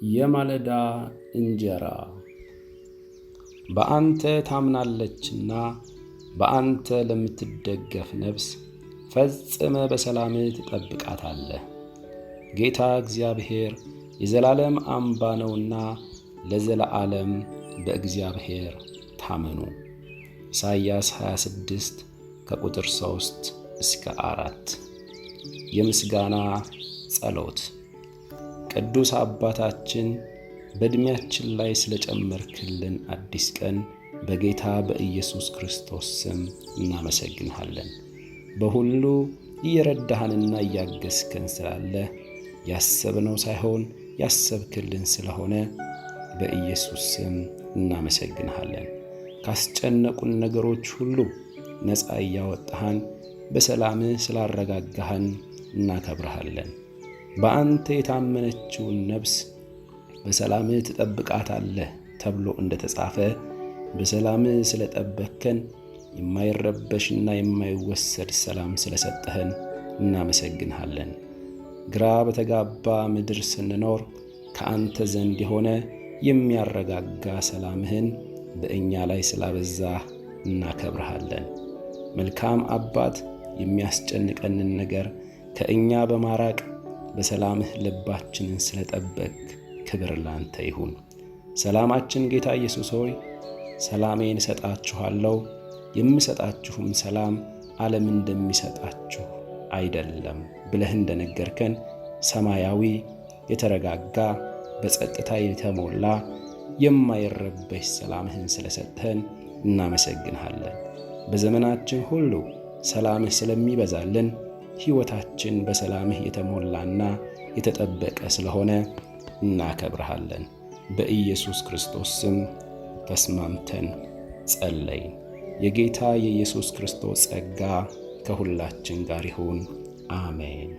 የማለዳ እንጀራ። በአንተ ታምናለችና በአንተ ለምትደገፍ ነፍስ ፈጽመ በሰላም ትጠብቃታለህ። ጌታ እግዚአብሔር የዘላለም አምባ ነውና ለዘላለም በእግዚአብሔር ታመኑ። ኢሳይያስ 26 ከቁጥር 3 እስከ 4። የምስጋና ጸሎት። ቅዱስ አባታችን በዕድሜያችን ላይ ስለጨመርክልን አዲስ ቀን በጌታ በኢየሱስ ክርስቶስ ስም እናመሰግንሃለን። በሁሉ እየረዳህንና እያገዝከን ስላለ ያሰብነው ሳይሆን ያሰብክልን ስለሆነ በኢየሱስ ስም እናመሰግንሃለን። ካስጨነቁን ነገሮች ሁሉ ነፃ እያወጣህን በሰላምህ ስላረጋጋህን እናከብረሃለን። በአንተ የታመነችውን ነፍስ በሰላምህ ትጠብቃታለህ ተብሎ እንደተጻፈ በሰላምህ ስለጠበቅከን የማይረበሽና የማይወሰድ ሰላም ስለሰጠህን እናመሰግንሃለን። ግራ በተጋባ ምድር ስንኖር ከአንተ ዘንድ የሆነ የሚያረጋጋ ሰላምህን በእኛ ላይ ስላበዛህ እናከብረሃለን። መልካም አባት፣ የሚያስጨንቀንን ነገር ከእኛ በማራቅ በሰላምህ ልባችንን ስለጠበቅ ክብር ላንተ ይሁን። ሰላማችን ጌታ ኢየሱስ ሆይ ሰላሜን እሰጣችኋለሁ፣ የምሰጣችሁም ሰላም ዓለም እንደሚሰጣችሁ አይደለም ብለህ እንደነገርከን ሰማያዊ፣ የተረጋጋ፣ በጸጥታ የተሞላ የማይረበሽ ሰላምህን ስለሰጠህን እናመሰግንሃለን። በዘመናችን ሁሉ ሰላምህ ስለሚበዛልን ሕይወታችን በሰላምህ የተሞላና የተጠበቀ ስለሆነ እናከብረሃለን። በኢየሱስ ክርስቶስ ስም ተስማምተን ጸለይን። የጌታ የኢየሱስ ክርስቶስ ጸጋ ከሁላችን ጋር ይሁን። አሜን።